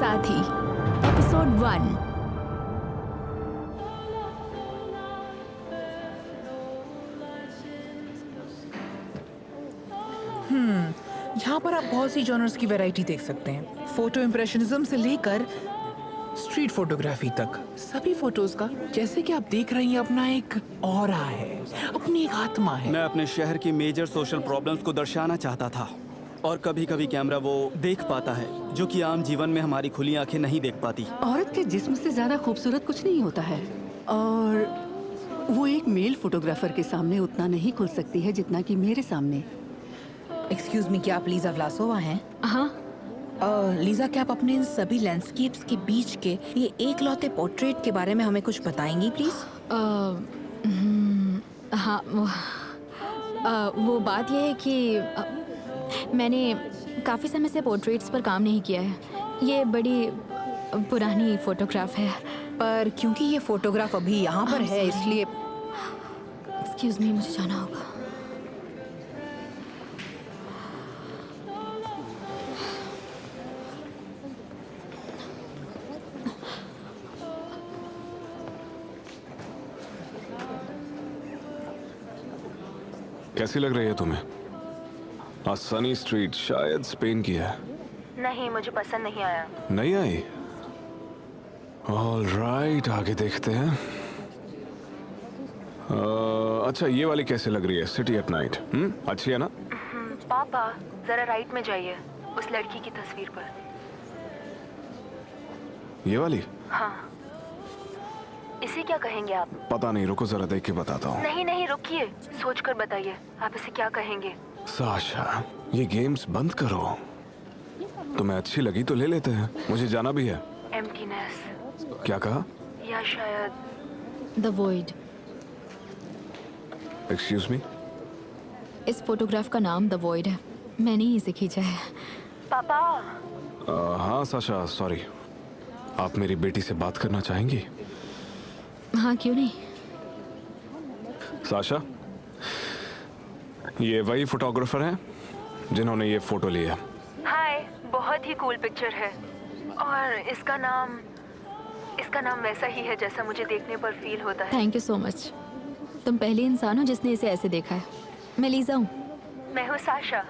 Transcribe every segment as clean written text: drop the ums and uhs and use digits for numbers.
साथी एपिसोड 1। यहाँ पर आप बहुत सी जॉनर्स की वैरायटी देख सकते हैं। फोटो इम्प्रेशनिज्म से लेकर स्ट्रीट फोटोग्राफी तक सभी फोटोज का, जैसे कि आप देख रही हैं, अपना एक ऑरा है, अपनी एक आत्मा है। मैं अपने शहर की मेजर सोशल प्रॉब्लम्स को दर्शाना चाहता था और कभी कभी कैमरा वो देख पाता है जो कि आम जीवन में हमारी खुली आंखें नहीं देख पाती। औरत के जिस्म से ज्यादा खूबसूरत कुछ नहीं होता है, और वो एक मेल फोटोग्राफर के सामने उतना नहीं खुल सकती है जितना कि मेरे सामने। एक्सक्यूज मी, क्या आप लीजा व्लासोवा हैं? हाँ, लीजा, क्या आप अपने इन सभी लैंडस्केप्स के बीच के ये एकलौते पोर्ट्रेट के बारे में हमें कुछ बताएंगी प्लीज? हाँ, वो बात यह है कि मैंने काफ़ी समय से पोर्ट्रेट्स पर काम नहीं किया है। ये बड़ी पुरानी फोटोग्राफ है। पर क्योंकि ये फोटोग्राफ अभी यहाँ पर है, इसलिए एक्सक्यूज मी, मुझे जाना होगा। कैसी लग रही है तुम्हें? आज सनी स्ट्रीट शायद स्पेन की है। नहीं, मुझे पसंद नहीं आया। नहीं आई? ऑल राइट, आगे देखते हैं। अच्छा, ये वाली कैसे लग रही है? City at night. अच्छी है ना? पापा, जरा राइट में जाइए, उस लड़की की तस्वीर पर। ये वाली? हाँ, इसे क्या कहेंगे आप? पता नहीं, रुको जरा देख के बताता हूँ। नहीं नहीं, रुकिए, सोचकर बताइए, आप इसे क्या कहेंगे? साशा, ये गेम्स बंद करो। तुम्हें अच्छी लगी तो ले लेते हैं, मुझे जाना भी है। एम्प्टीनेस। क्या कहा? या शायद द वॉइड। Excuse me? इस फोटोग्राफ का नाम द वॉइड है। मैंने ही इसे खींचा है। पापा। हाँ साशा, सॉरी। आप मेरी बेटी से बात करना चाहेंगी? हाँ, क्यों नहीं। साशा, ये वही फोटोग्राफर हैं जिन्होंने ये फोटो ली है। हाय, बहुत ही कूल पिक्चर है, और इसका नाम वैसा ही है जैसा मुझे देखने पर फील होता है। Thank you so much. तुम पहली इंसान हो जिसने इसे ऐसे देखा है। मैं लीजा हूँ। मैं हूँ साशा।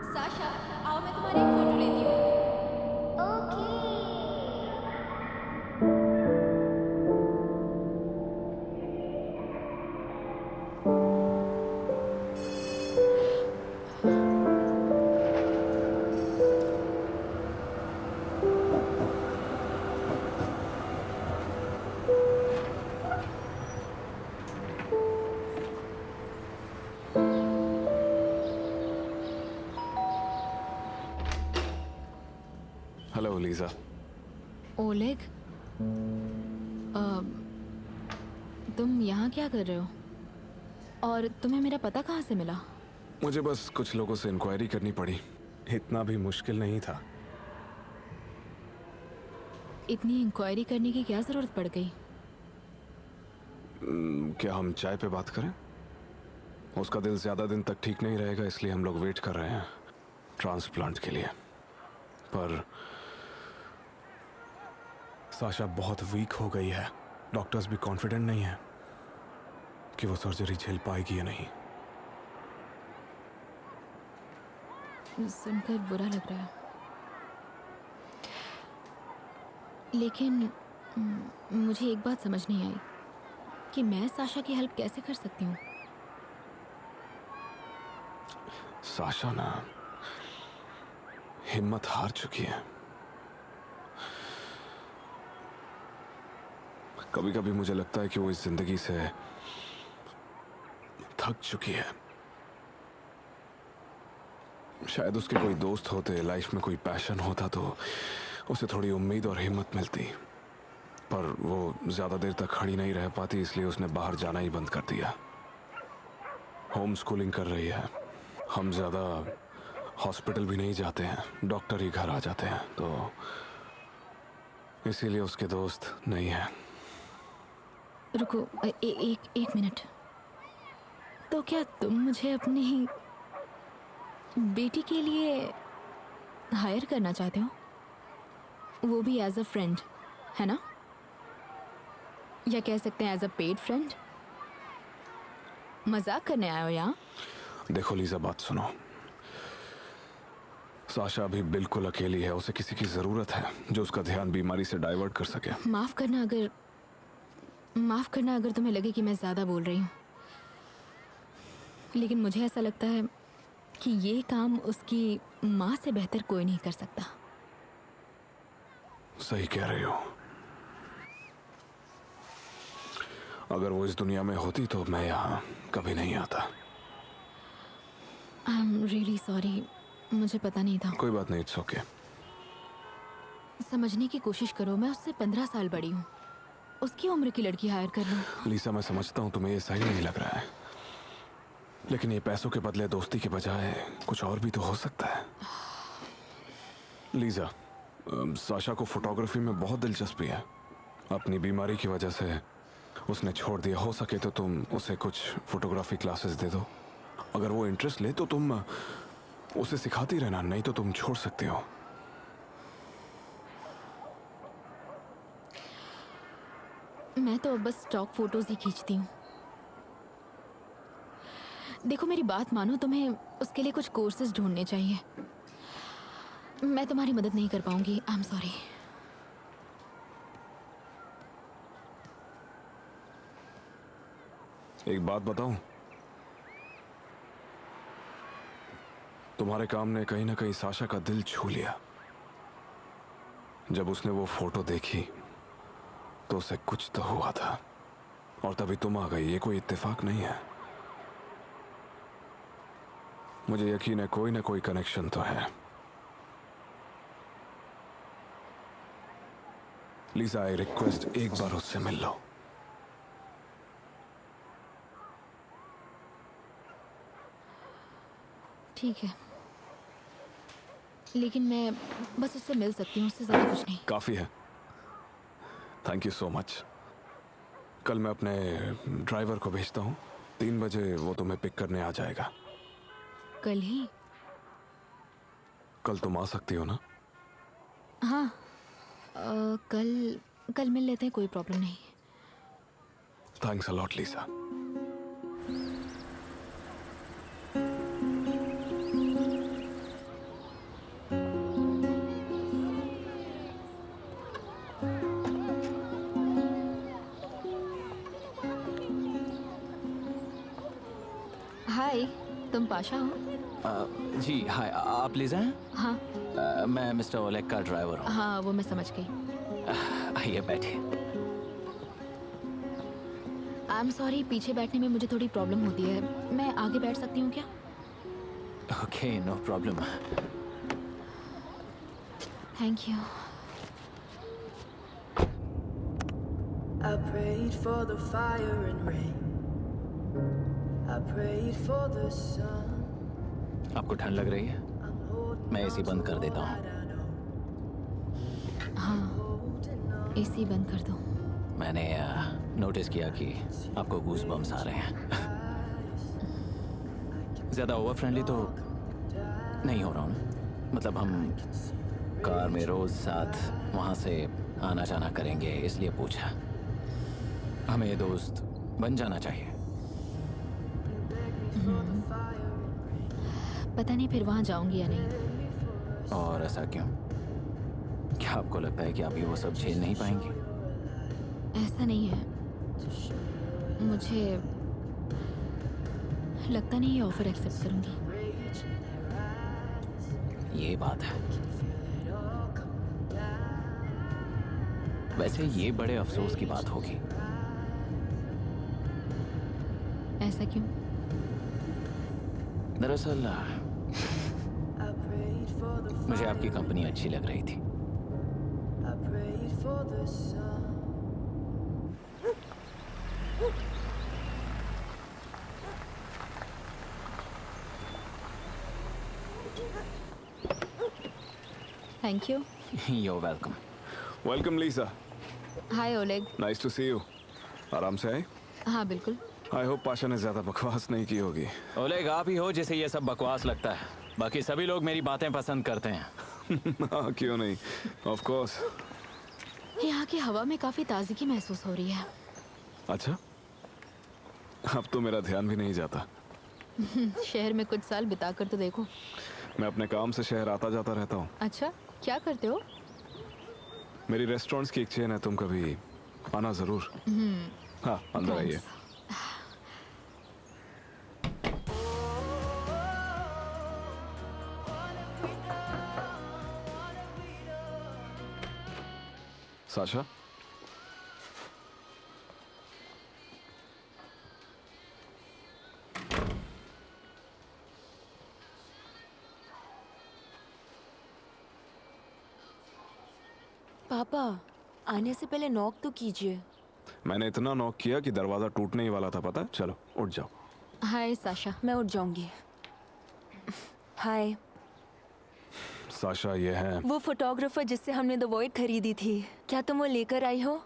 साशा, आओ, मैं तुम्हारी एक फोटो लेती हूँ। Hello Lisa. ओलेग, तुम यहाँ क्या कर रहे हो? और तुम्हें मेरा पता कहाँ से मिला? मुझे बस कुछ लोगों से इंक्वायरी करनी पड़ी, इतना भी मुश्किल नहीं था। इतनी इंक्वायरी करने की क्या जरूरत पड़ गई? क्या हम चाय पे बात करें? उसका दिल ज्यादा दिन तक ठीक नहीं रहेगा, इसलिए हम लोग वेट कर रहे हैं ट्रांसप्लांट के लिए। पर साशा बहुत वीक हो गई है। डॉक्टर्स भी कॉन्फिडेंट नहीं है कि वो सर्जरी झेल पाएगी या नहीं। सुनकर बुरा लग रहा है, लेकिन मुझे एक बात समझ नहीं आई कि मैं साशा की हेल्प कैसे कर सकती हूँ। साशा ना हिम्मत हार चुकी है। कभी कभी मुझे लगता है कि वो इस जिंदगी से थक चुकी है। शायद उसके कोई दोस्त होते, लाइफ में कोई पैशन होता तो उसे थोड़ी उम्मीद और हिम्मत मिलती, पर वो ज़्यादा देर तक खड़ी नहीं रह पाती, इसलिए उसने बाहर जाना ही बंद कर दिया। होम स्कूलिंग कर रही है। हम ज़्यादा हॉस्पिटल भी नहीं जाते हैं, डॉक्टर ही घर आ जाते हैं, तो इसीलिए उसके दोस्त नहीं है। रुको, एक मिनट। तो क्या तुम मुझे अपनी बेटी के लिए हायर करना चाहते हो? वो भी एज अ फ्रेंड, है ना? या कह सकते हैं एज अ पेड फ्रेंड? मजाक करने आए हो यहाँ? देखो लीजा, बात सुनो। साशा अभी बिल्कुल अकेली है। उसे किसी की ज़रूरत है जो उसका ध्यान बीमारी से डाइवर्ट कर सके। माफ़ करना अगर तुम्हें लगे कि मैं ज़्यादा बोल रही हूँ, लेकिन मुझे ऐसा लगता है कि ये काम उसकी माँ से बेहतर कोई नहीं कर सकता। सही कह रही हो। अगर वो इस दुनिया में होती तो मैं यहाँ कभी नहीं आता। आई एम रियली सॉरी, मुझे पता नहीं था। कोई बात नहीं, इट्स ओके। समझने की कोशिश करो, मैं उससे 15 साल बड़ी हूँ। उसकी उम्र की लड़की हायर कर लूँ? लीसा, मैं समझता हूँ तुम्हें ये सही नहीं लग रहा है, लेकिन ये पैसों के बदले दोस्ती के बजाय कुछ और भी तो हो सकता है। लीजा, साशा को फोटोग्राफी में बहुत दिलचस्पी है। अपनी बीमारी की वजह से उसने छोड़ दिया। हो सके तो तुम उसे कुछ फोटोग्राफी क्लासेस दे दो। अगर वो इंटरेस्ट ले तो तुम उसे सिखाती रहना, नहीं तो तुम छोड़ सकते हो। मैं तो अब बस स्टॉक फोटोज ही खींचती हूँ। देखो मेरी बात मानो, तुम्हें उसके लिए कुछ कोर्सेज ढूंढने चाहिए। मैं तुम्हारी मदद नहीं कर पाऊंगी, आई एम सॉरी। एक बात बताऊं, तुम्हारे काम ने कहीं ना कहीं साशा का दिल छू लिया। जब उसने वो फोटो देखी तो उसे कुछ तो हुआ था, और तभी तुम आ गई। ये कोई इत्तेफाक नहीं है। मुझे यकीन है कोई ना कोई कनेक्शन तो है। लीजा, आई रिक्वेस्ट, एक बार उससे मिल लो। ठीक है, लेकिन मैं बस उससे मिल सकती हूँ, उससे ज़्यादा कुछ नहीं। काफी है। Thank you so much. कल मैं अपने ड्राइवर को भेजता हूँ। 3 बजे वो तुम्हें पिक करने आ जाएगा। कल ही? कल तुम आ सकती हो ना? हाँ, कल मिल लेते हैं, कोई प्रॉब्लम नहीं। Thanks a lot Lisa. Hi, तुम पाशा हो? जी हाय, आप लीजा हैं? हाँ मैं मिस्टर ओलेग का ड्राइवर हूँ। हाँ, वो मैं समझ गई। आइए बैठिए। आई एम सॉरी, पीछे बैठने में मुझे थोड़ी प्रॉब्लम होती है। मैं आगे बैठ सकती हूँ क्या? Okay, no problem. Thank you. I prayed for the fire and rain. I prayed for the sun. आपको ठंड लग रही है? I'm holding मैं एसी बंद कर देता हूँ। I know. हाँ, एसी बंद कर दो। मैंने नोटिस किया कि आपको गूज बम्स आ रहे हैं। ज़्यादा ओवर फ्रेंडली तो नहीं हो रहा हूँ ना? मतलब हम कार में रोज़ साथ वहाँ से आना जाना करेंगे, इसलिए पूछा। हमें दोस्त बन जाना चाहिए। पता नहीं फिर वहाँ जाऊंगी या नहीं। और ऐसा क्यों? क्या आपको लगता है कि आप ये वो सब झेल नहीं पाएंगी? ऐसा नहीं है, मुझे लगता नहीं ये ऑफर एक्सेप्ट करूंगी। ये बात है। वैसे ये बड़े अफसोस की बात होगी। ऐसा क्यों? दरअसल मुझे आपकी कंपनी अच्छी लग रही थी। the sun. Thank you. You're welcome. Welcome Lisa, hi Oleg. Nice to see you. आराम से आए. हाँ बिल्कुल. आई होप पाशा ने ज्यादा बकवास नहीं की होगी. ओलेग, आप ही हो जिसे ये सब बकवास लगता है. बाकी सभी लोग मेरी बातें पसंद करते हैं. हाँ, क्यों नहीं, ऑफ कोर्स. यहाँ की हवा में काफी ताजगी महसूस हो रही है. अच्छा, अब तो मेरा ध्यान भी नहीं जाता. शहर में कुछ साल बिता कर तो देखो. मैं अपने काम से शहर आता जाता रहता हूँ. अच्छा, क्या करते हो? मेरी रेस्टोरेंट्स की एक चेन है, तुम कभी आना जरूर. हाँ, अंदर आइए. साशा, पापा, आने से पहले नॉक तो कीजिए. मैंने इतना नॉक किया कि दरवाजा टूटने ही वाला था, पता है? चलो उठ जाओ. हाय साशा. मैं उठ जाऊंगी. हाय. साशा, ये है. वो फोटोग्राफर जिससे हमने द वॉइड खरीदी थी, क्या तुम वो लेकर आई हो?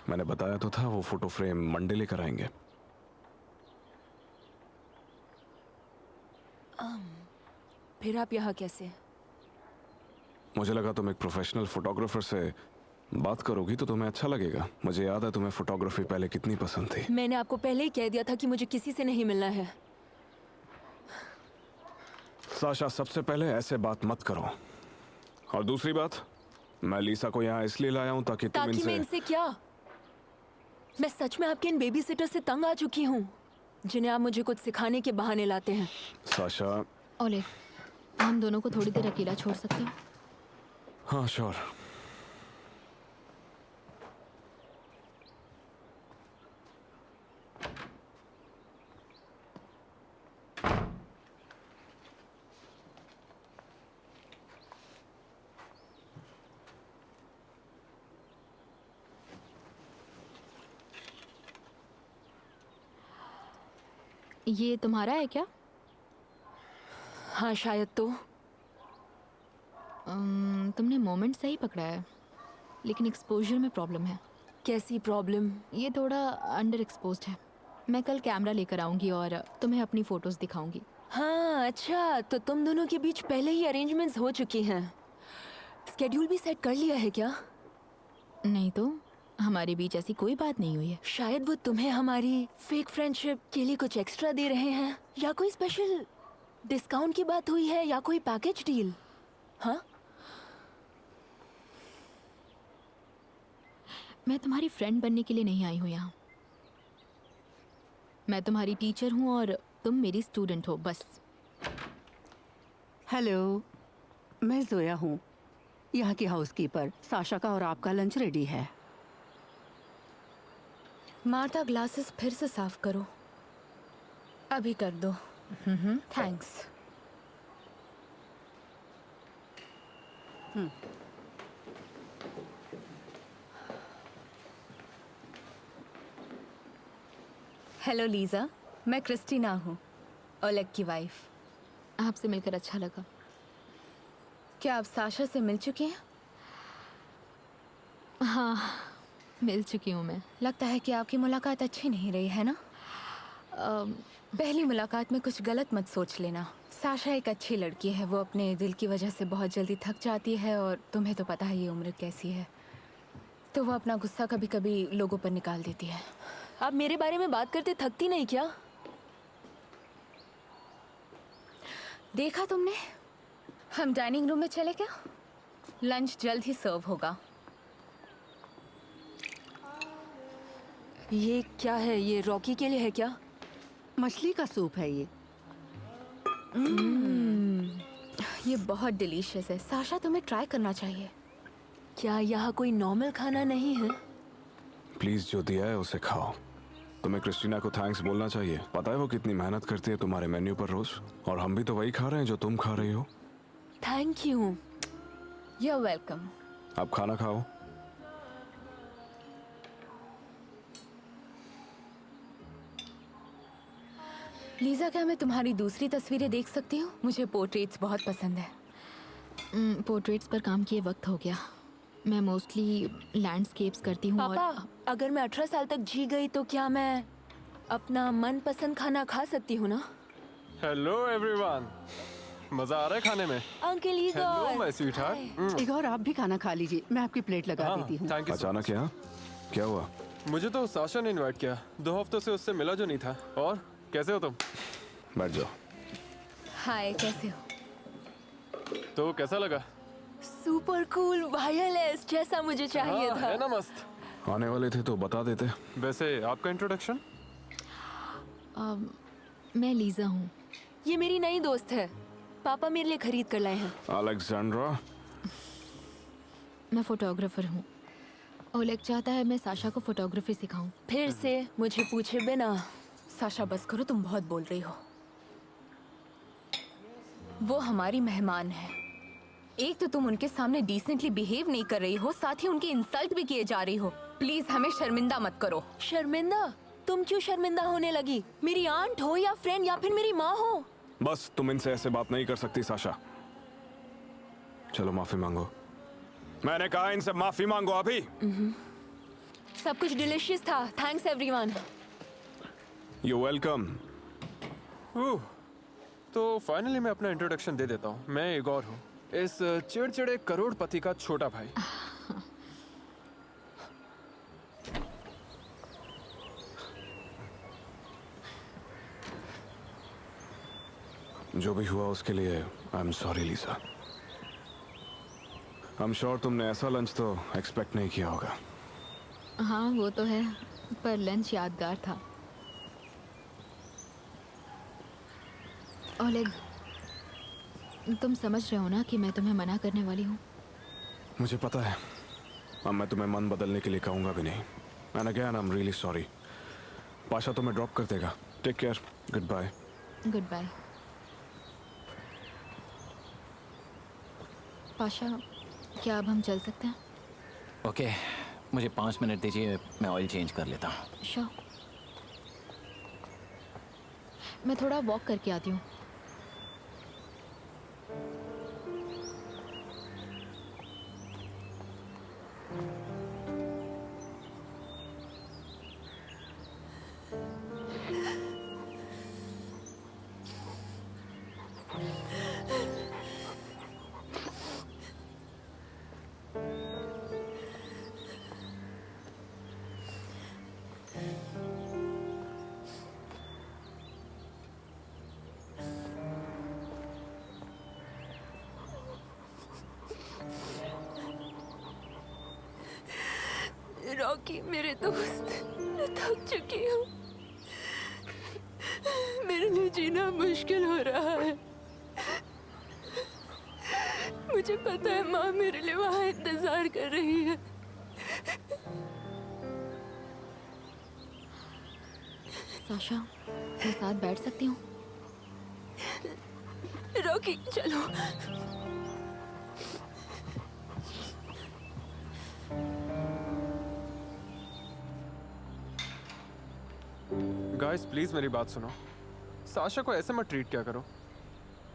मैंने बताया तो था, वो फोटो फ्रेम मंडे लेकर आएंगे. फिर आप यहाँ कैसे? मुझे लगा तुम एक प्रोफेशनल फोटोग्राफर से बात करोगी तो तुम्हें अच्छा लगेगा. मुझे याद है तुम्हें फोटोग्राफी पहले कितनी पसंद थी. मैंने आपको पहले ही कह दिया था कि मुझे किसी से नहीं मिलना है. साशा, सबसे पहले ऐसे बात मत करो. और दूसरी बात, मैं लीसा को यहाँ इसलिए लाया हूँ ताकि तुम ताकि मैं इनसे क्या? मैं सच में आपके इन बेबी सिटर से तंग आ चुकी हूँ, जिन्हें आप मुझे कुछ सिखाने के बहाने लाते हैं. साशा. ओलेग, हम दोनों को थोड़ी देर अकेला छोड़ सकते हो? हाँ, श्योर. ये तुम्हारा है क्या? हाँ, शायद तो. तुमने मोमेंट सही पकड़ा है, लेकिन एक्सपोजर में प्रॉब्लम है. कैसी प्रॉब्लम? ये थोड़ा अंडर एक्सपोज्ड है. मैं कल कैमरा लेकर आऊंगी और तुम्हें अपनी फोटोज दिखाऊंगी. हाँ, अच्छा, तो तुम दोनों के बीच पहले ही अरेंजमेंट्स हो चुकी हैं. स्केड्यूल भी सेट कर लिया है क्या? नहीं तो हमारे बीच ऐसी कोई बात नहीं हुई है. शायद वो तुम्हें हमारी फेक फ्रेंडशिप के लिए कुछ एक्स्ट्रा दे रहे हैं, या कोई स्पेशल डिस्काउंट की बात हुई है, या कोई पैकेज डील. हाँ, मैं तुम्हारी फ्रेंड बनने के लिए नहीं आई हूँ यहाँ. मैं तुम्हारी टीचर हूँ और तुम मेरी स्टूडेंट हो, बस. हेलो, मैं जोया हूँ, यहाँ की हाउसकीपर. साशा का और आपका लंच रेडी है. मार्ता, ग्लासेस फिर से साफ करो. अभी कर दो. थैंक्स. हेलो लीजा, मैं क्रिस्टीना हूँ, ओलेग की वाइफ. आपसे मिलकर अच्छा लगा. क्या आप साशा से मिल चुके हैं? हाँ, मिल चुकी हूँ मैं. लगता है कि आपकी मुलाकात अच्छी नहीं रही है ना? पहली मुलाकात में कुछ गलत मत सोच लेना. साशा एक अच्छी लड़की है, वो अपने दिल की वजह से बहुत जल्दी थक जाती है, और तुम्हें तो पता है ये उम्र कैसी है, तो वो अपना गुस्सा कभी कभी लोगों पर निकाल देती है. आप मेरे बारे में बात करते थकती नहीं क्या? देखा तुमने? हम डाइनिंग रूम में चले क्या? लंच जल्द ही सर्व होगा. ये क्या है? ये रॉकी के लिए है क्या? मछली का सूप है ये. ये बहुत डिलीशियस है. साशा, तुम्हें ट्राई करना चाहिए. क्या यहाँ कोई नॉर्मल खाना नहीं है? प्लीज, जो दिया है उसे खाओ. तुम्हें क्रिस्टीना को थैंक्स बोलना चाहिए. पता है वो कितनी मेहनत करती है तुम्हारे मेन्यू पर रोज, और हम भी तो वही खा रहे हैं जो तुम खा रही हो. Thank you. You are welcome. अब खाना खाओ. लीजा, क्या मैं तुम्हारी दूसरी तस्वीरें देख सकती हूँ? मुझे पोर्ट्रेट्स बहुत पसंद है। पोर्ट्रेट्स पर काम किए वक्त हो गया। मैं मोस्टली लैंडस्केप्स करती हूँ। पापा, और अगर मैं 18 साल तक जी गई तो क्या मैं अपना मनपसंद खाना खा सकती हूँ ना? हेलो एवरीवन, मजा आ रहा है खाने में? Uncle hello my sweetheart. Igor, आप भी खाना खा लीजिए, मैं आपकी प्लेट लगा देती हूँ। Thank you. अचानक यहाँ क्या हुआ? मुझे तो साशा ने इनवाइट किया। 2 हफ्तों से उससे मिला जो नहीं था। और कैसे हो तुम? बैठ जाओ। हाय, कैसे हो? तो कैसा लगा? सुपर कूल, वायरलेस, जैसा मुझे चाहिए हाँ, था। है ना मस्त? आने वाले थे तो बता देते। वैसे आपका इंट्रोडक्शन? मैं लीजा हूँ। ये मेरी नई दोस्त है, पापा मेरे लिए खरीद कर लाए हैं। अलेक्जेंड्रा। मैं फोटोग्राफर हूँ। ओलेग चाहता है मैं साशा को फोटोग्राफी सिखाऊं। फिर से मुझे पूछे बिना। साशा, बस करो, तुम बहुत बोल रही हो। वो हमारी मेहमान है। एक तो तुम उनके सामने डिसेंटली बिहेव नहीं कर रही हो, साथ ही उनकी इंसल्ट भी किए जा रही हो। प्लीज हमें शर्मिंदा मत करो। शर्मिंदा? तुम क्यों शर्मिंदा होने लगी? मेरी आंट हो या फ्रेंड या फिर मेरी माँ हो? बस तुम इनसे ऐसे बात नहीं कर सकती साशा। चलो माफी मांगो। मैंने कहा इनसे माफी मांगो अभी। सब कुछ डिलीशियस था। Thanks everyone. You welcome. तो फाइनली मैं अपना इंट्रोडक्शन दे देता हूँ। मैं इगोर हूँ, इस चिड़चिड़े करोड़पति का छोटा भाई। जो भी हुआ उसके लिए I am sorry Lisa. I am sure तुमने ऐसा लंच तो एक्सपेक्ट नहीं किया होगा। हाँ वो तो है, पर लंच यादगार था। ओलेग, तुम समझ रहे हो ना कि मैं तुम्हें मना करने वाली हूँ। मुझे पता है। अब मैं तुम्हें मन बदलने के लिए कहूँगा भी नहीं। And again I am really sorry. Pasha तुम्हें ड्रॉप कर देगा। Take care. Good bye. Good bye. Pasha, क्या अब हम चल सकते हैं? ओके, मुझे 5 मिनट दीजिए, मैं ऑयल चेंज कर लेता हूँ। श्योर। मैं थोड़ा वॉक करके आती हूँ। रॉकी मेरे दोस्त, मैं थक चुकी हूँ। मेरे लिए जीना मुश्किल हो रहा है। मुझे पता है माँ मेरे लिए वहाँ इंतजार कर रही है। साशा, मैं साथ बैठ सकती हूँ? रॉकी चलो। गाइस प्लीज मेरी बात सुनो। साशा को ऐसे मत ट्रीट क्या करो।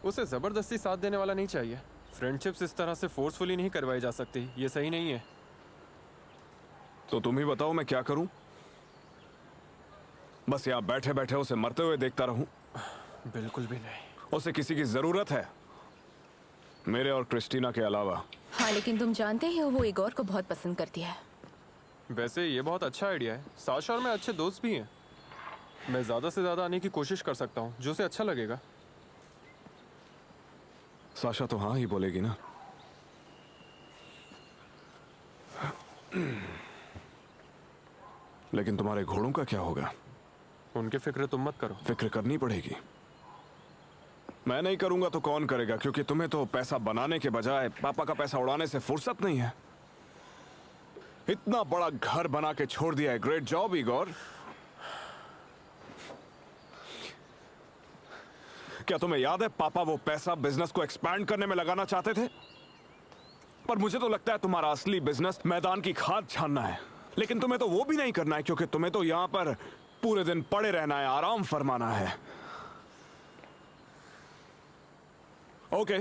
उसे जबरदस्ती साथ देने वाला नहीं चाहिए। फ्रेंडशिप्स इस तरह से फोर्सफुली नहीं करवाई जा सकती, ये सही नहीं है। तो तुम ही बताओ मैं क्या करूं? बस यहाँ बैठे बैठे उसे मरते हुए देखता रहूं? बिल्कुल भी नहीं। उसे किसी की जरूरत है, मेरे और क्रिस्टीना के अलावा। हाँ, लेकिन तुम जानते ही हो वो इगोर को बहुत पसंद करती है। वैसे ये बहुत अच्छा आइडिया है। साशा और मैं अच्छे दोस्त भी हैं। मैं ज्यादा से ज्यादा आने की कोशिश कर सकता हूँ, जो उसे अच्छा लगेगा। साशा तो हाँ ही बोलेगी ना। लेकिन तुम्हारे घोड़ों का क्या होगा? उनकी फिक्र तुम मत करो। फिक्र करनी पड़ेगी। मैं नहीं करूंगा तो कौन करेगा? क्योंकि तुम्हें तो पैसा बनाने के बजाय पापा का पैसा उड़ाने से फुर्सत नहीं है। इतना बड़ा घर बना के छोड़ दिया है। Great job Igor. क्या तुम्हें याद है पापा वो पैसा बिजनेस को एक्सपैंड करने में लगाना चाहते थे? पर मुझे तो लगता है तुम्हारा असली बिजनेस मैदान की खाद छानना है। लेकिन तुम्हें तो वो भी नहीं करना है, क्योंकि तुम्हें तो यहां पर पूरे दिन पड़े रहना है, आराम फरमाना है। ओके,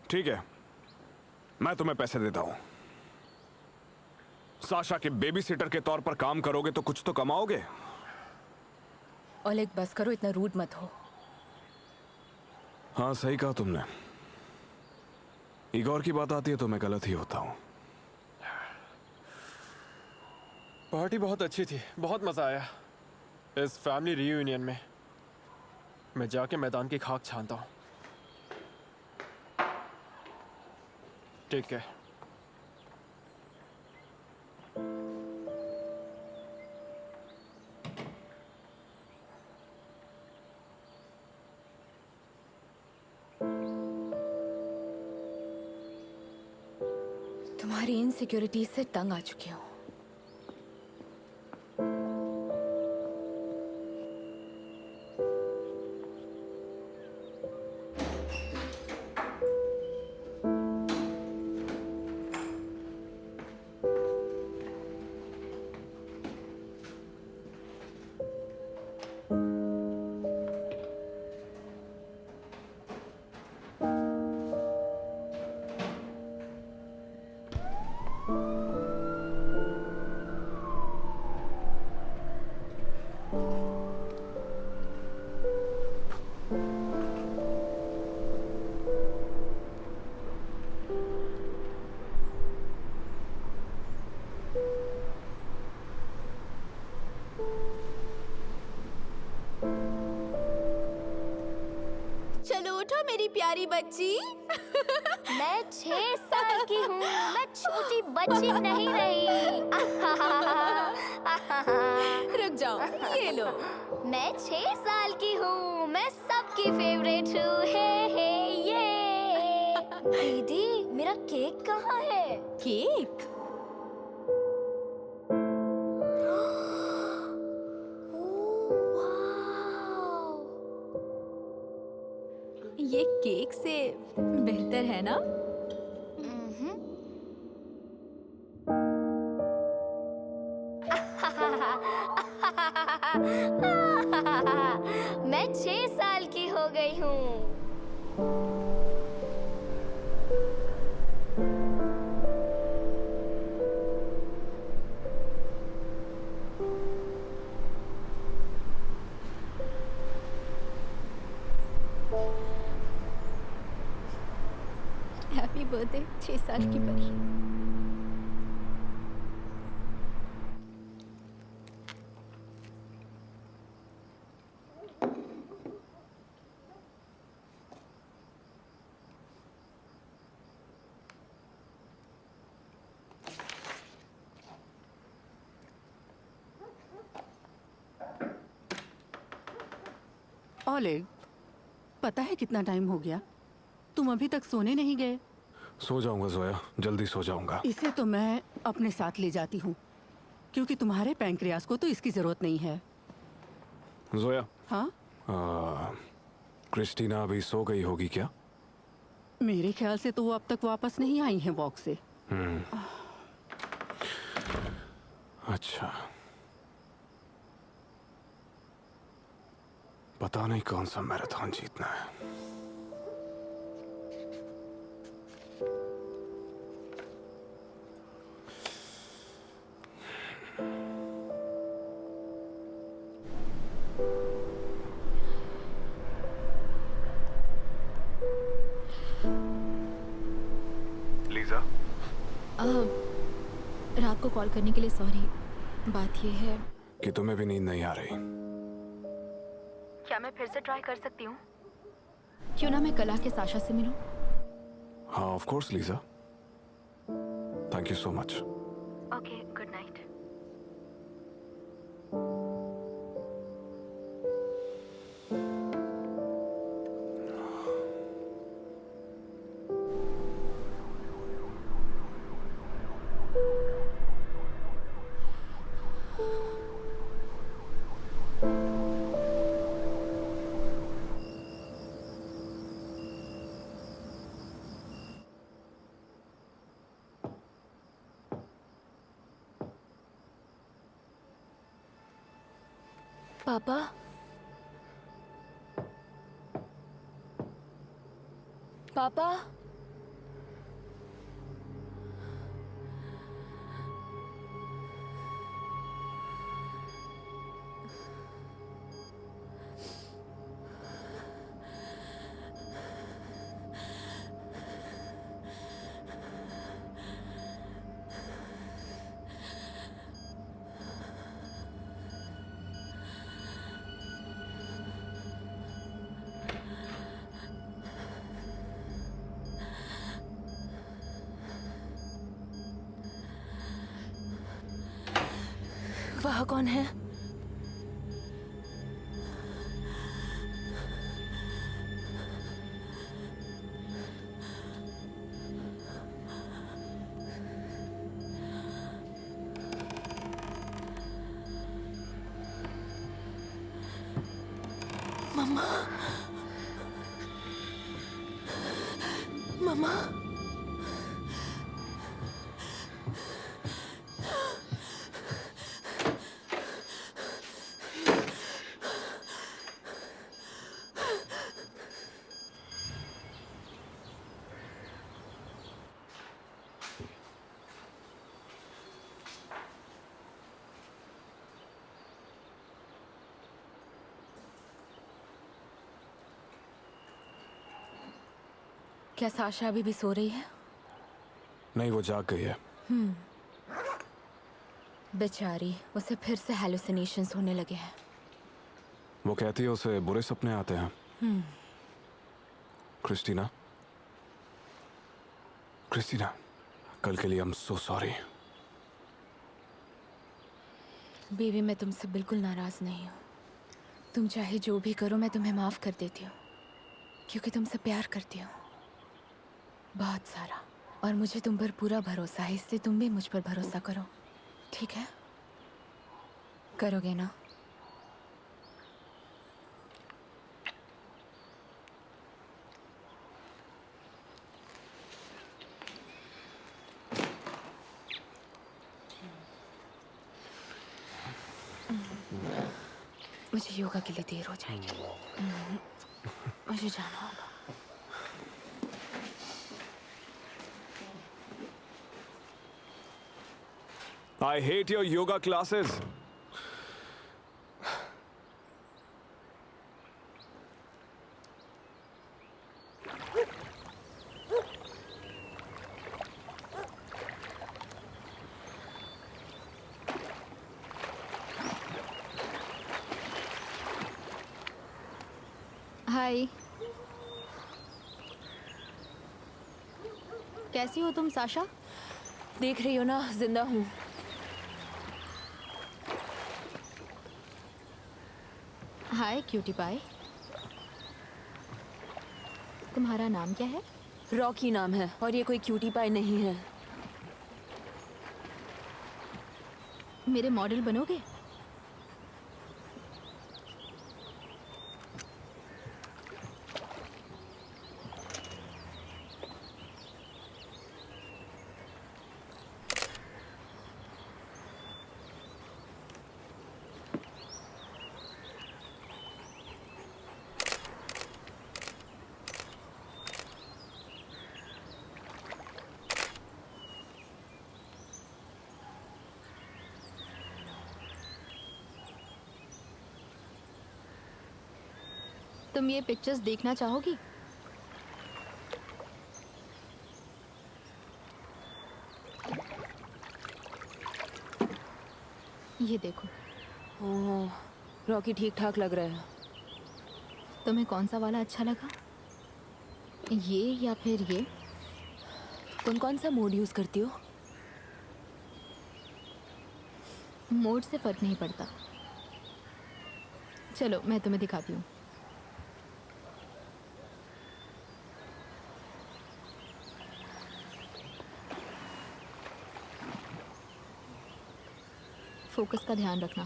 ठीक है, मैं तुम्हें पैसे देता हूं। साशा के बेबी सिटर के तौर पर काम करोगे तो कुछ तो कमाओगे। ओलेग बस करो, इतना रूड मत हो। हाँ सही कहा तुमने। इगोर की बात आती है तो मैं गलत ही होता हूँ। पार्टी बहुत अच्छी थी, बहुत मजा आया। इस फैमिली रियूनियन में मैं जाके मैदान की खाक छानता हूँ। ठीक है। तुम्हारी इनसिक्योरिटीज से तंग आ चुकी हूँ। चलो उठो मेरी प्यारी बच्ची। मैं 6 साल की हूँ, मैं छोटी बच्ची नहीं रही। रुक जाओ, ये लो। मैं 6 साल की हूँ, मैं सबकी फेवरेट हूँ। हे ये। दीदी, मेरा केक कहाँ है? केक? ये केक से बेहतर है ना? मैं 6 साल की हो गई हूँ। हैप्पी बर्थडे 6 साल की परी। ओलेग, पता है कितना टाइम हो गया? तुम अभी तक सोने नहीं गए। सो जाऊंगा जोया, जल्दी सो जाऊंगा। इसे तो मैं अपने साथ ले जाती हूँ, क्योंकि तुम्हारे पैंक्रियास को तो इसकी जरूरत नहीं है। जोया, हाँ? क्रिस्टीना अभी सो गई होगी क्या? मेरे ख्याल से तो वो अब तक वापस नहीं आई है वॉक से। अच्छा, पता नहीं कौन सा मैराथन जीतना है। लीजा, रात को कॉल करने के लिए सॉरी। बात ये है कि तुम्हें भी नींद नहीं आ रही। क्या मैं फिर से ट्राई कर सकती हूँ? क्यों ना मैं कल आके साशा से मिलूं? हाँ of course Lisa, thank you so much. Okay, good night. पापा, पापा। वह कौन है? मम्मा, मम्मा। क्या साशा अभी भी सो रही है? नहीं, वो जाग गई है। बेचारी, उसे फिर से हैलुसिनेशंस होने लगे हैं। वो कहती है उसे बुरे सपने आते हैं। क्रिस्टीना, क्रिस्टीना, कल के लिए I'm so sorry। बेबी, मैं तुमसे बिल्कुल नाराज नहीं हूँ। तुम चाहे जो भी करो, मैं तुम्हें माफ कर देती हूँ, क्योंकि तुमसे प्यार करती हूँ बहुत सारा, और मुझे तुम पर पूरा भरोसा है, इसलिए तुम भी मुझ पर भरोसा करो, ठीक है? करोगे ना? मुझे योगा के लिए देर हो जाएगी। मुझे जाना होगा। I hate your yoga classes। हाय, कैसी हो तुम साशा? देख रही हो ना, जिंदा हूँ। हाय क्यूटी पाई, तुम्हारा नाम क्या है? रॉकी नाम है, और ये कोई क्यूटी पाई नहीं है। मेरे मॉडल बनोगे? तुम ये पिक्चर्स देखना चाहोगी? ये देखो। ओह, रॉकी ठीक ठाक लग रहा है। तुम्हें कौन सा वाला अच्छा लगा? ये या फिर ये? तुम कौन सा मोड यूज करती हो? मोड से फर्क नहीं पड़ता। चलो मैं तुम्हें दिखाती हूँ। फोकस का ध्यान रखना।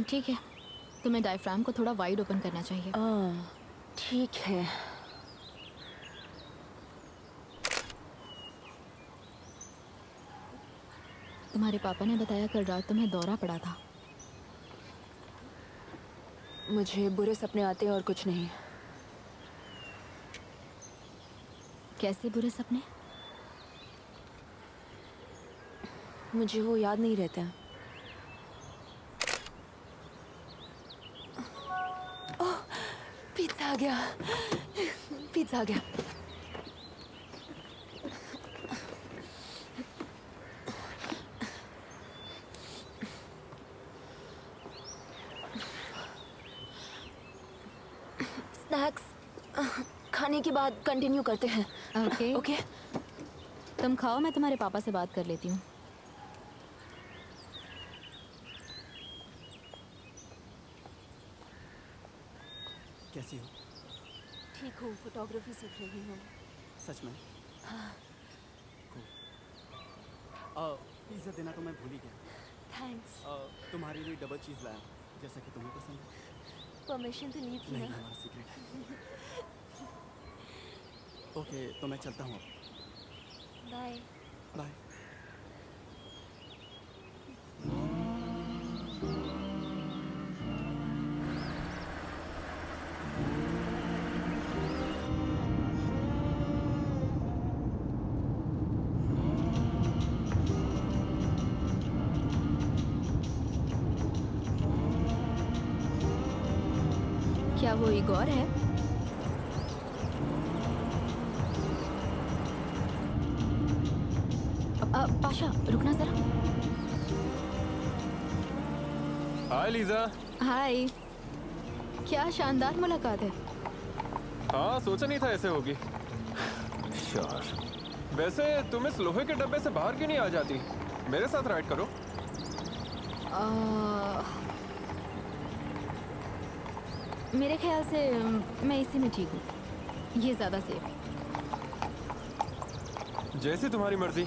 ठीक है, तुम्हें डायफ्राम को थोड़ा वाइड ओपन करना चाहिए। ठीक है। तुम्हारे पापा ने बताया कल रात तुम्हें दौरा पड़ा था। मुझे बुरे सपने आते हैं और कुछ नहीं। कैसे बुरे सपने? मुझे वो याद नहीं रहते हैं। ओह, पिज़्ज़ा आ गया। पिज़्ज़ा आ गया। स्नैक्स खाने के बाद कंटिन्यू करते हैं। Okay okay. तुम खाओ, मैं तुम्हारे पापा से बात कर लेती हूँ। कैसी हो? ठीक हूँ, फोटोग्राफी सीख रही हूँ। सच में? हाँ। पिज़्ज़ा देना तो मैं भूल ही गया। थैंक्स। तुम्हारे लिए डबल चीज़ लाया हूँ, जैसा कि तुम्हें पसंद है। परमिशन तो ली थी नहीं, ना? हमारा सीक्रेट। ओके, तो मैं चलता हूँ अब। बाय। बाय। क्या वो इगोर है? पाशा, रुकना जरा। हाय लीजा। हाय। क्या शानदार मुलाकात है। हाँ, सोचा नहीं था ऐसे होगी। श्योर। वैसे तुम इस लोहे के डब्बे से बाहर क्यों नहीं आ जाती? मेरे साथ राइड करो। मेरे ख्याल से मैं इसी में ठीक हूँ। ये ज़्यादा सेफ है। जैसी तुम्हारी मर्जी।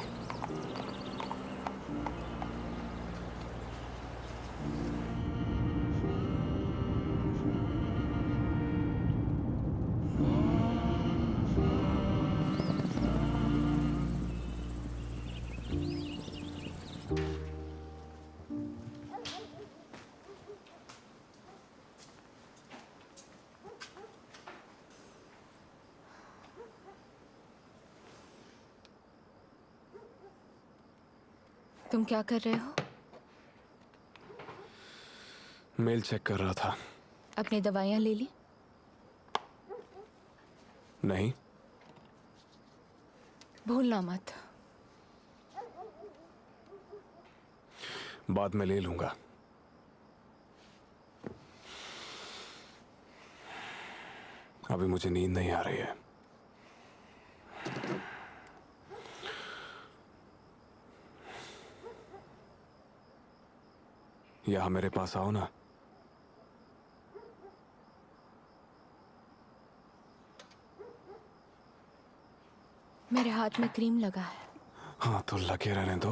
तुम क्या कर रहे हो? मेल चेक कर रहा था। अपनी दवाइयाँ ले ली? नहीं। भूलना मत। बाद में ले लूंगा। अभी मुझे नींद नहीं आ रही है। यहाँ मेरे पास आओ ना। मेरे हाथ में क्रीम लगा है। हाँ, तो लगे रहने दो।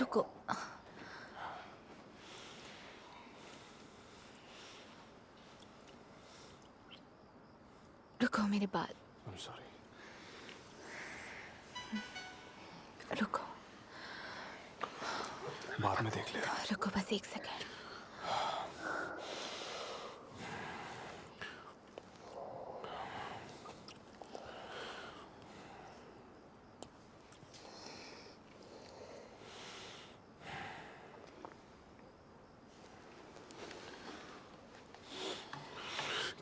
रुको। रुको मेरे बाल। I'm sorry. रुको। बाद में देख लेना। रुको बस एक सेकंड।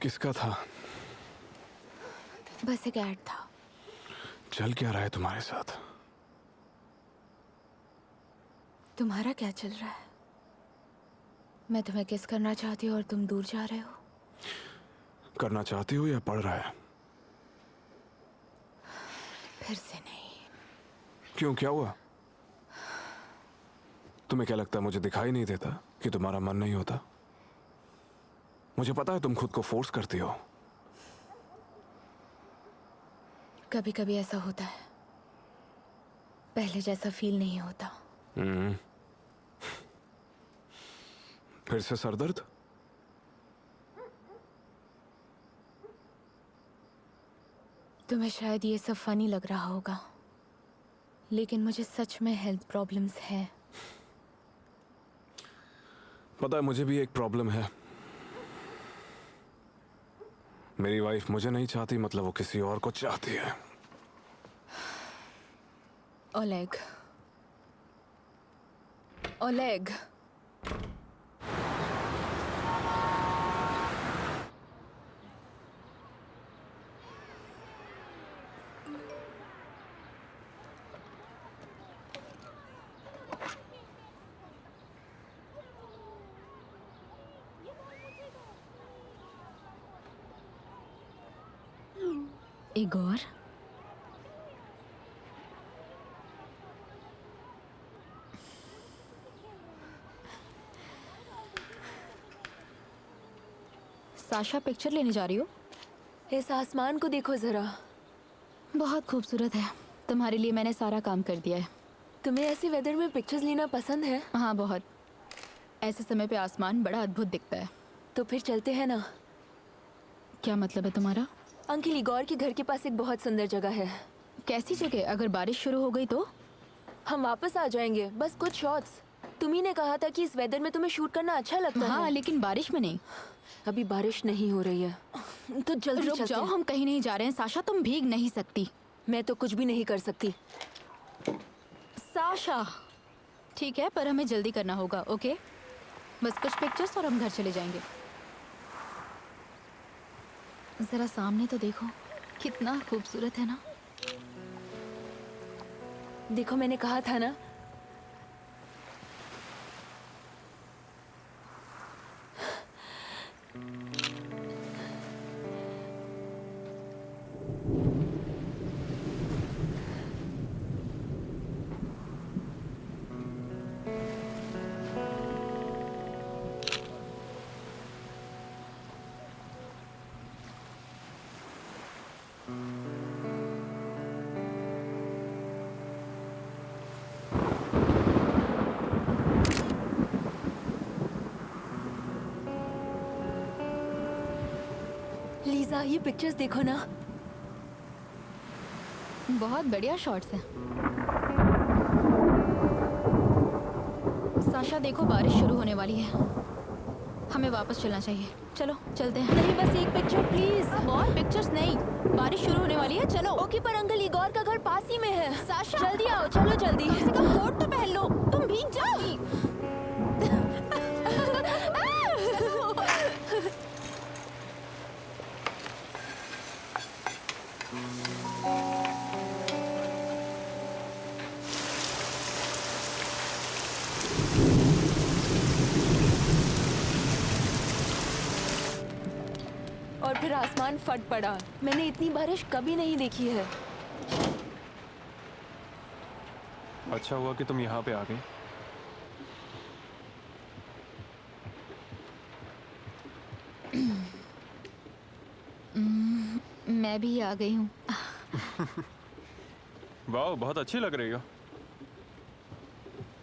किसका था? बस एक ऐड था। चल क्या रहा है तुम्हारे साथ? तुम्हारा क्या चल रहा है? मैं तुम्हें किस करना चाहती हूँ और तुम दूर जा रहे हो। करना चाहती हो या पढ़ रहा है? फिर से नहीं। क्यों, क्या हुआ? तुम्हें क्या लगता है मुझे दिखाई नहीं देता कि तुम्हारा मन नहीं होता? मुझे पता है तुम खुद को फोर्स करती हो। कभी कभी ऐसा होता है, पहले जैसा फील नहीं होता। फिर से सरदर्द? तुम्हें शायद ये सब फनी लग रहा होगा, लेकिन मुझे सच में हेल्थ प्रॉब्लम्स है। पता है मुझे भी एक प्रॉब्लम है। मेरी वाइफ मुझे नहीं चाहती, मतलब वो किसी और को चाहती है। Oleg, Oleg, Igor, Sasha picture लेने जा रही हो? इस आसमान को देखो जरा। बहुत खूबसूरत है। तुम्हारे लिए मैंने सारा काम कर दिया है। तुम्हें ऐसे वेदर में पिक्चर्स लेना पसंद है? हाँ बहुत। ऐसे समय पे आसमान बड़ा अद्भुत दिखता है। तो फिर चलते हैं ना। क्या मतलब है तुम्हारा? अंकल इगोर के घर के पास एक बहुत सुंदर जगह है। कैसी जगह? अगर बारिश शुरू हो गई तो? हम वापस आ जाएंगे, बस कुछ शॉट्स। तुम्ही ने कहा था कि इस वेदर में तुम्हें शूट करना अच्छा लगता है। हाँ लेकिन बारिश में नहीं। अभी बारिश नहीं हो रही है तो जल्दी रुक चलते जाओ, हैं। हम कहीं नहीं जा रहे हैं। साशा तुम भीग नहीं सकती। मैं तो कुछ भी नहीं कर सकती। साशा ठीक है, पर हमें जल्दी करना होगा। ओके बस कुछ पिक्चर्स और हम घर चले जाएंगे। जरा सामने तो देखो, कितना खूबसूरत है ना। देखो मैंने कहा था ना। लीजा ये पिक्चर्स देखो ना। बहुत बढ़िया शॉट्स हैं। साशा देखो बारिश शुरू होने वाली है। हमें वापस चलना चाहिए। चलो चलते हैं। नहीं बस एक पिक्चर प्लीज। और पिक्चर्स नहीं, बारिश शुरू होने वाली है। चलो। ओके पर अंकल इगोर का घर पास ही में है। साशा जल्दी आओ, चलो जल्दी। कम से कम कोट तो पहन लो, तुम भीग जाओगी। और फिर आसमान फट पड़ा। मैंने इतनी बारिश कभी नहीं देखी है। अच्छा हुआ कि तुम यहाँ पे आ गई। मैं भी आ गई हूँ। वाह बहुत अच्छी लग रही हो।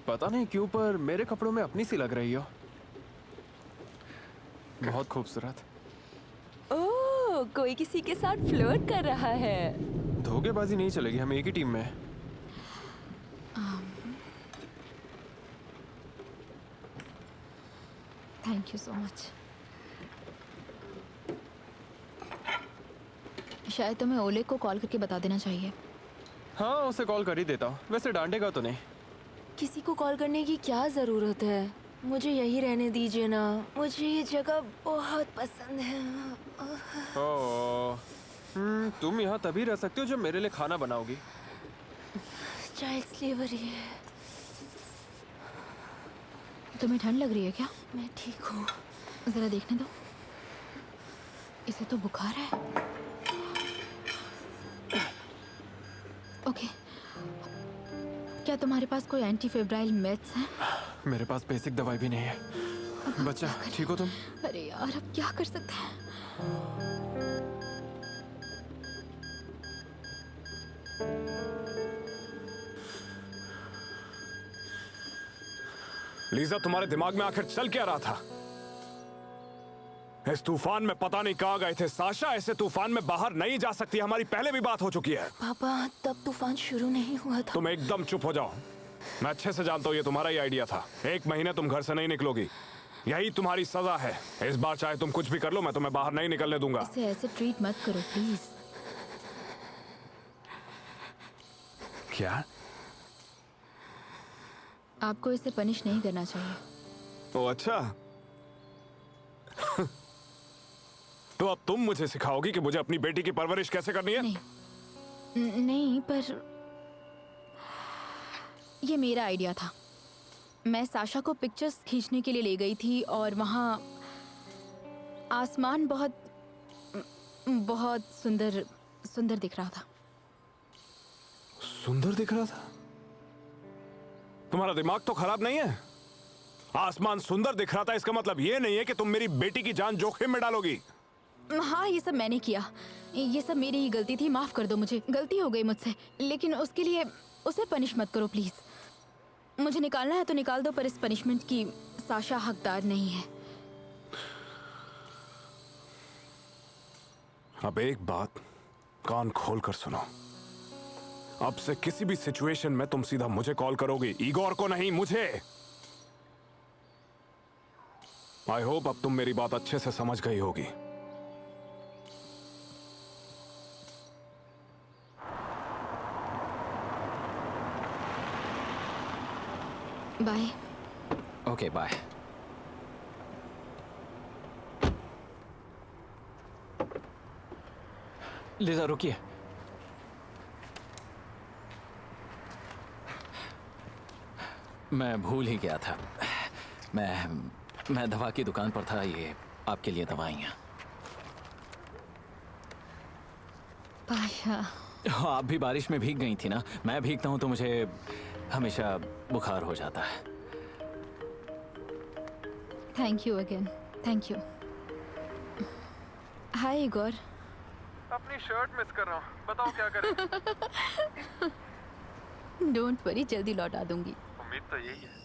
पता नहीं क्यों पर मेरे कपड़ों में अपनी सी लग रही हो। बहुत खूबसूरत। ओह कोई किसी के साथ फ्लर्ट कर रहा है। धोखेबाजी नहीं चलेगी, हम एक ही टीम में हैं। Thank you so much. शायद तुम्हें ओले को कॉल करके बता देना चाहिए। हाँ उसे कॉल कर ही देता हूँ, वैसे डांटेगा तो नहीं। किसी को कॉल करने की क्या जरूरत है। मुझे यही रहने दीजिए ना। मुझे ये जगह बहुत पसंद है। ओह, तुम यहाँ तभी रह सकते हो जब मेरे लिए खाना बनाओगी। चाइल्ड स्लेवरी है। तुम्हें ठंड लग रही है क्या? मैं ठीक हूँ। जरा देखने दो। इसे तो बुखार है। ओके क्या तुम्हारे पास कोई एंटी फेब्राइल मेड्स हैं? मेरे पास बेसिक दवाई भी नहीं है। बच्चा ठीक हो तुम? अरे यार अब क्या कर सकते हैं। लीजा तुम्हारे दिमाग में आखिर चल क्या रहा था? इस तूफान में पता नहीं कहाँ गए थे। साशा ऐसे तूफान में बाहर नहीं जा सकती, हमारी पहले भी बात हो चुकी है। पापा तब तूफान शुरू नहीं हुआ था। तुम एकदम चुप हो जाओ। मैं अच्छे से जानता हूँ ये तुम्हारा ही आइडिया था। 1 महीने तुम घर से नहीं निकलोगी, यही तुम्हारी सजा है। इस बार चाहे तुम कुछ भी कर लो, मैं तुम्हें बाहर नहीं निकलने दूंगा। इसे ऐसे ट्रीट मत करो प्लीज। क्या? आपको इसे पनिश नहीं करना चाहिए। ओ अच्छा। तो अब तुम मुझे सिखाओगी कि मुझे अपनी बेटी की परवरिश कैसे करनी है? नहीं, पर ये मेरा आइडिया था। मैं साशा को पिक्चर्स खींचने के लिए ले गई थी और वहाँ आसमान बहुत सुंदर सुंदर दिख रहा था। सुंदर दिख रहा था? तुम्हारा दिमाग तो खराब नहीं है? आसमान सुंदर दिख रहा था इसका मतलब ये नहीं है कि तुम मेरी बेटी की जान जोखिम में डालोगी। हाँ, ये सब मैंने किया। ये सब मेरी ही गलती थी, माफ कर दो मुझे। गलती हो गई मुझसे, लेकिन उसके लिए उसे पनिश मत करो प्लीज। मुझे निकालना है तो निकाल दो, पर इस पनिशमेंट की साशा हकदार नहीं है। अब एक बात कान खोल कर सुनो। अब से किसी भी सिचुएशन में तुम सीधा मुझे कॉल करोगी, इगोर को नहीं, मुझे। आई होप अब तुम मेरी बात अच्छे से समझ गई होगी। बाय। Okay bye. लिजा रुकिए। मैं भूल ही गया था। मैं दवा की दुकान पर था। ये आपके लिए दवाइयाँ। पाशा, आप भी बारिश में भीग गई थी ना? मैं भीगता हूँ तो मुझे हमेशा बुखार हो जाता है। Thank you again. Thank you. Hi Igor. अपनी शर्ट मिस कर रहा हूँ, बताओ क्या करें? डोंट वरी, जल्दी लौटा दूंगी। उम्मीद तो यही है।